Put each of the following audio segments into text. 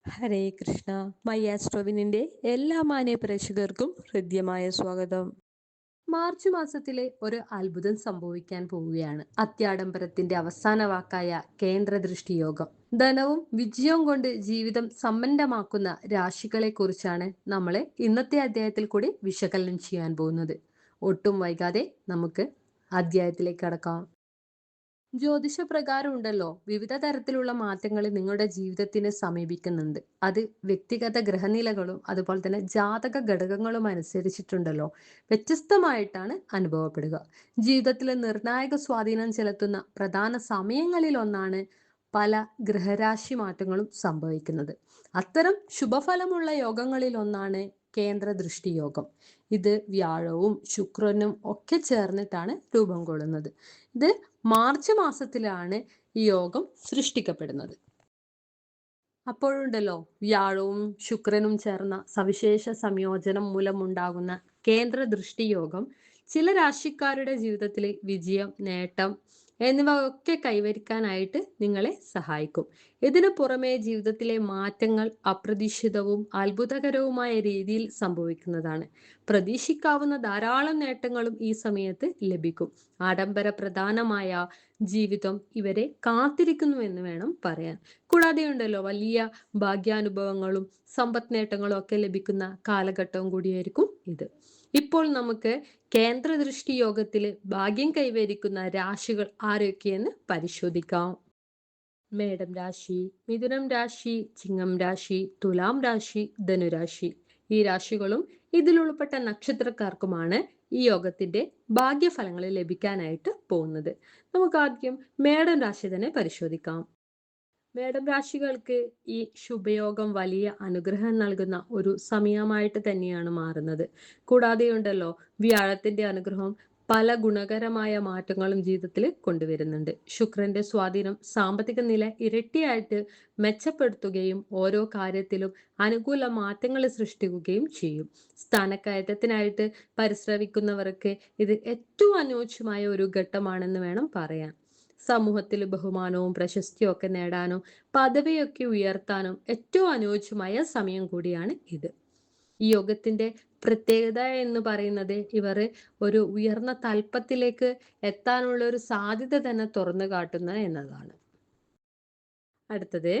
ഹരേ Krishna. My ആസ്ട്രോവിനിന്റെ എല്ലാ മാന്യ പ്രേക്ഷകർക്കും ഹൃദ്യമായ സ്വാഗതം. മാർച്ച് മാസത്തിലെ ഒരു അത്ഭുതം സംഭവിക്കാൻ പോവുകയാണ്. അത്യാഡംബരത്തിന്റെ അവസാന വാക്കായ കേന്ദ്ര ദൃഷ്ടി യോഗം. ധനവും വിജയവും കൊണ്ട് ജീവിതം സമ്പന്നമാക്കുന്ന രാശികളെ കുറിച്ചാണ് നമ്മൾ ഇന്നത്തെ അധ്യായത്തിൽ കൂടി വിശകലനം ചെയ്യാൻ പോകുന്നത്. ഒട്ടും വൈകാതെ നമുക്ക് അധ്യായത്തിലേക്ക് കടക്കാം. ജ്യോതിഷ പ്രകാരം ഉണ്ടല്ലോ, വിവിധ തരത്തിലുള്ള മാറ്റങ്ങൾ നിങ്ങളുടെ ജീവിതത്തിനെ സമീപിക്കുന്നുണ്ട്. അത് വ്യക്തിഗത ഗ്രഹനിലകളും അതുപോലെ തന്നെ ജാതക ഘടകങ്ങളും അനുസരിച്ചിട്ടുണ്ടല്ലോ വ്യത്യസ്തമായിട്ടാണ് അനുഭവപ്പെടുക. ജീവിതത്തിലെ നിർണായക സ്വാധീനം ചെലുത്തുന്ന പ്രധാന സമയങ്ങളിൽ ഒന്നാണ് പല ഗ്രഹരാശി മാറ്റങ്ങളും സംഭവിക്കുന്നത്. അത്തരം ശുഭഫലമുള്ള യോഗങ്ങളിൽ ഒന്നാണ് കേന്ദ്ര ദൃഷ്ടി യോഗം. ഇത് വ്യാഴവും ശുക്രനും ഒക്കെ ചേർന്നിട്ടാണ് രൂപം കൊള്ളുന്നത്. ഇത് മാർച്ച് മാസത്തിലാണ് ഈ യോഗം സൃഷ്ടിക്കപ്പെടുന്നത്. അപ്പോഴുണ്ടല്ലോ, വ്യാഴവും ശുക്രനും ചേർന്ന സവിശേഷ സംയോജനം മൂലമുണ്ടാകുന്ന കേന്ദ്ര ദൃഷ്ടി യോഗം ചില രാശിക്കാരുടെ ജീവിതത്തിലെ വിജയം, നേട്ടം എന്നിവ ഒക്കെ കൈവരിക്കാനായിട്ട് നിങ്ങളെ സഹായിക്കും. ഇതിനു പുറമെ ജീവിതത്തിലെ മാറ്റങ്ങൾ അപ്രതീക്ഷിതവും അത്ഭുതകരവുമായ രീതിയിൽ സംഭവിക്കുന്നതാണ്. പ്രതീക്ഷിക്കാവുന്ന ധാരാളം നേട്ടങ്ങളും ഈ സമയത്ത് ലഭിക്കും. ആഡംബര പ്രധാനമായ ജീവിതം ഇവരെ കാത്തിരിക്കുന്നു എന്ന് വേണം പറയാൻ. കൂടാതെ ഉണ്ടല്ലോ, വലിയ ഭാഗ്യാനുഭവങ്ങളും സമ്പദ് നേട്ടങ്ങളും ഒക്കെ ലഭിക്കുന്ന കാലഘട്ടവും കൂടിയായിരിക്കും ഇത്. ഇപ്പോൾ നമുക്ക് കേന്ദ്ര ദൃഷ്ടി യോഗത്തിൽ ഭാഗ്യം കൈവരിക്കുന്ന രാശികൾ ആരൊക്കെയെന്ന് പരിശോധിക്കാം. മേടം രാശി, മിഥുനം രാശി, ചിങ്ങം രാശി, തുലാം രാശി, ധനുരാശി. ഈ രാശികളും ഇതിൽ ഉൾപ്പെട്ട നക്ഷത്രക്കാർക്കുമാണ് ഈ യോഗത്തിന്റെ ഭാഗ്യഫലങ്ങൾ ലഭിക്കാനായിട്ട് പോകുന്നത്. നമുക്ക് ആദ്യം മേടം രാശി തന്നെ പരിശോധിക്കാം. മേടം രാശികൾക്ക് ഈ ശുഭയോഗം വലിയ അനുഗ്രഹം നൽകുന്ന ഒരു സമയമായിട്ട് തന്നെയാണ് മാറുന്നത്. കൂടാതെ ഉണ്ടല്ലോ, വ്യാഴത്തിന്റെ അനുഗ്രഹം പല ഗുണകരമായ മാറ്റങ്ങളും ജീവിതത്തിൽ കൊണ്ടുവരുന്നുണ്ട്. ശുക്രന്റെ സ്വാധീനം സാമ്പത്തിക നില ഇരട്ടിയായിട്ട് മെച്ചപ്പെടുത്തുകയും ഓരോ കാര്യത്തിലും അനുകൂല മാറ്റങ്ങൾ സൃഷ്ടിക്കുകയും ചെയ്യും. സ്ഥാനക്കയറ്റത്തിനായിട്ട് പരിശ്രമിക്കുന്നവർക്ക് ഇത് ഏറ്റവും അനുയോജ്യമായ ഒരു ഘട്ടമാണെന്ന് വേണം പറയാൻ. സമൂഹത്തിൽ ബഹുമാനവും പ്രശസ്തിയും ഒക്കെ നേടാനും പദവിയൊക്കെ ഉയർത്താനും ഏറ്റവും അനുയോജ്യമായ സമയം കൂടിയാണ് ഇത്. ഈ യോഗത്തിന്റെ പ്രത്യേകത എന്ന് പറയുന്നത് ഇവർ ഒരു ഉയർന്ന തൽപ്പത്തിലേക്ക് എത്താനുള്ള ഒരു സാധ്യത തന്നെ തുറന്നു കാട്ടുന്ന എന്നതാണ്. അടുത്തത്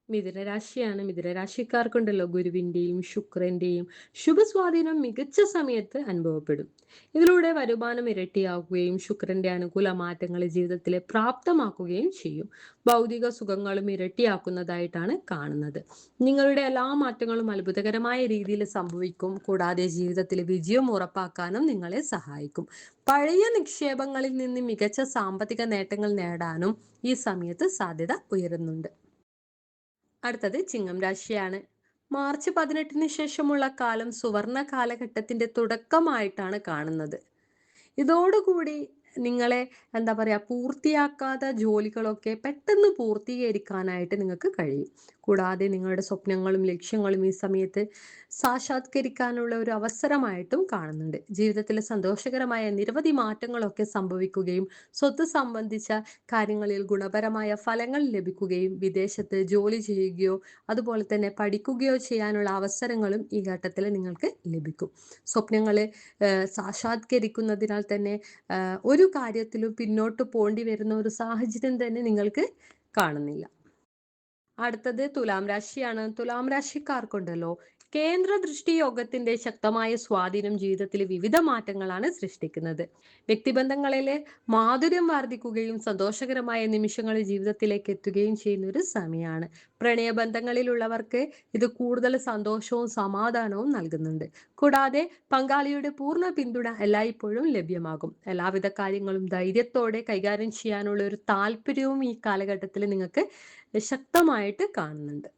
മിഥുനരാശിയാണ്. മിഥുനരാശിക്കാർക്കുണ്ടല്ലോ, ഗുരുവിന്റെയും ശുക്രന്റെയും ശുഭസ്വാധീനം മികച്ച സമയത്ത് അനുഭവപ്പെടും. ഇതിലൂടെ വരുമാനം ഇരട്ടിയാക്കുകയും ശുക്രന്റെ അനുകൂല മാറ്റങ്ങൾ ജീവിതത്തിലെ പ്രാപ്തമാക്കുകയും ചെയ്യും. ഭൗതിക സുഖങ്ങളും ഇരട്ടിയാക്കുന്നതായിട്ടാണ് കാണുന്നത്. നിങ്ങളുടെ എല്ലാ മാറ്റങ്ങളും അത്ഭുതകരമായ രീതിയിൽ സംഭവിക്കും. കൂടാതെ ജീവിതത്തിൽ വിജയം ഉറപ്പാക്കാനും നിങ്ങളെ സഹായിക്കും. പഴയ നിക്ഷേപങ്ങളിൽ നിന്ന് മികച്ച സാമ്പത്തിക നേട്ടങ്ങൾ നേടാനും ഈ സമയത്ത് സാധ്യത ഉയരുന്നുണ്ട്. അടുത്തത് ചിങ്ങം രാശിയാണ്. മാർച്ച് 18 ശേഷമുള്ള കാലം സുവർണ കാലഘട്ടത്തിന്റെ തുടക്കമായിട്ടാണ് കാണുന്നത്. ഇതോടുകൂടി നിങ്ങളെ പൂർത്തിയാക്കാത്ത ജോലികളൊക്കെ പെട്ടെന്ന് പൂർത്തീകരിക്കാനായിട്ട് നിങ്ങൾക്ക് കഴിയും. കൂടാതെ നിങ്ങളുടെ സ്വപ്നങ്ങളും ലക്ഷ്യങ്ങളും ഈ സമയത്ത് സാക്ഷാത്കരിക്കാനുള്ള ഒരു അവസരമായിട്ടും കാണുന്നുണ്ട്. ജീവിതത്തിലെ സന്തോഷകരമായ നിരവധി മാറ്റങ്ങളൊക്കെ സംഭവിക്കുകയും സ്വത്ത് സംബന്ധിച്ച കാര്യങ്ങളിൽ ഗുണപരമായ ഫലങ്ങൾ ലഭിക്കുകയും വിദേശത്ത് ജോലി ചെയ്യുകയോ അതുപോലെ തന്നെ പഠിക്കുകയോ ചെയ്യാനുള്ള അവസരങ്ങളും ഈ ഘട്ടത്തിൽ നിങ്ങൾക്ക് ലഭിക്കും. സ്വപ്നങ്ങളെ സാക്ഷാത്കരിക്കുന്നതിനാൽ തന്നെ ഒരു കാര്യത്തിലും പിന്നോട്ട് പോണ്ടി വരുന്ന ഒരു സാഹചര്യം തന്നെ നിങ്ങൾക്ക് കാണുന്നില്ല. അടുത്തത് തുലാം രാശിയാണ്. തുലാം രാശിക്കാർക്കുണ്ടല്ലോ, കേന്ദ്ര ദൃഷ്ടി യോഗത്തിന്റെ ശക്തമായ സ്വാധീനം ജീവിതത്തിൽ വിവിധ മാറ്റങ്ങളാണ് സൃഷ്ടിക്കുന്നത്. വ്യക്തിബന്ധങ്ങളിലെ മാധുര്യം വർദ്ധിക്കുകയും സന്തോഷകരമായ നിമിഷങ്ങൾ ജീവിതത്തിലേക്ക് എത്തുകയും ചെയ്യുന്ന ഒരു സമയമാണ്. പ്രണയബന്ധങ്ങളിലുള്ളവർക്ക് ഇത് കൂടുതൽ സന്തോഷവും സമാധാനവും നൽകുന്നുണ്ട്. കൂടാതെ പങ്കാളിയുടെ പൂർണ്ണ പിന്തുണ എല്ലായ്പ്പോഴും ലഭ്യമാകും. എല്ലാവിധ കാര്യങ്ങളും ധൈര്യത്തോടെ കൈകാര്യം ചെയ്യാനുള്ള ഒരു താല്പര്യവും ഈ കാലഘട്ടത്തിൽ നിങ്ങൾക്ക് ശക്തമായിട്ട് കാണുന്നുണ്ട്.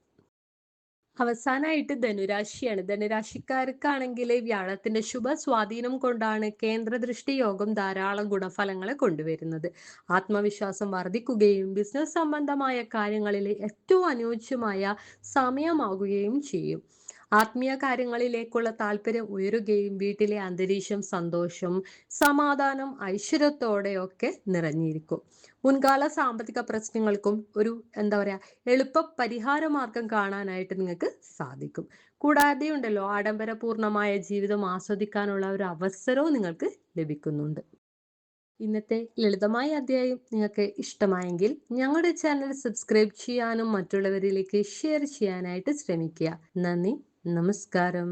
അവസാനമായിട്ട് ധനുരാശിയാണ്. ധനുരാശിക്കാർക്കാണെങ്കിൽ വ്യാഴത്തിന്റെ ശുഭ സ്വാധീനം കൊണ്ടാണ് കേന്ദ്ര ദൃഷ്ടി യോഗം ധാരാളം ഗുണഫലങ്ങളെ കൊണ്ടുവരുന്നത്. ആത്മവിശ്വാസം വർദ്ധിക്കുകയും ബിസിനസ് സംബന്ധമായ കാര്യങ്ങളിൽ ഏറ്റവും അനുയോജ്യമായ സമയമാകുകയും ചെയ്യും. ആത്മീയ കാര്യങ്ങളിലേക്കുള്ള താല്പര്യം ഉയരുകയും വീട്ടിലെ അന്തരീക്ഷം സന്തോഷം, സമാധാനം, ഐശ്വര്യത്തോടെയൊക്കെ നിറഞ്ഞിരിക്കും. മുൻകാല സാമ്പത്തിക പ്രശ്നങ്ങൾക്കും ഒരു എന്താ പറയാ എളുപ്പ പരിഹാര മാർഗം കാണാനായിട്ട് നിങ്ങൾക്ക് സാധിക്കും. കൂടാതെ ഉണ്ടല്ലോ ആഡംബരപൂർണമായ ജീവിതം ആസ്വദിക്കാനുള്ള ഒരു അവസരവും നിങ്ങൾക്ക് ലഭിക്കുന്നുണ്ട്. ഇന്നത്തെ ലളിതമായ അധ്യായം നിങ്ങൾക്ക് ഇഷ്ടമായെങ്കിൽ ഞങ്ങളുടെ ചാനൽ സബ്സ്ക്രൈബ് ചെയ്യാനും മറ്റുള്ളവരിലേക്ക് ഷെയർ ചെയ്യാനായിട്ട് ശ്രമിക്കുക. നന്ദി, നമസ്കാരം.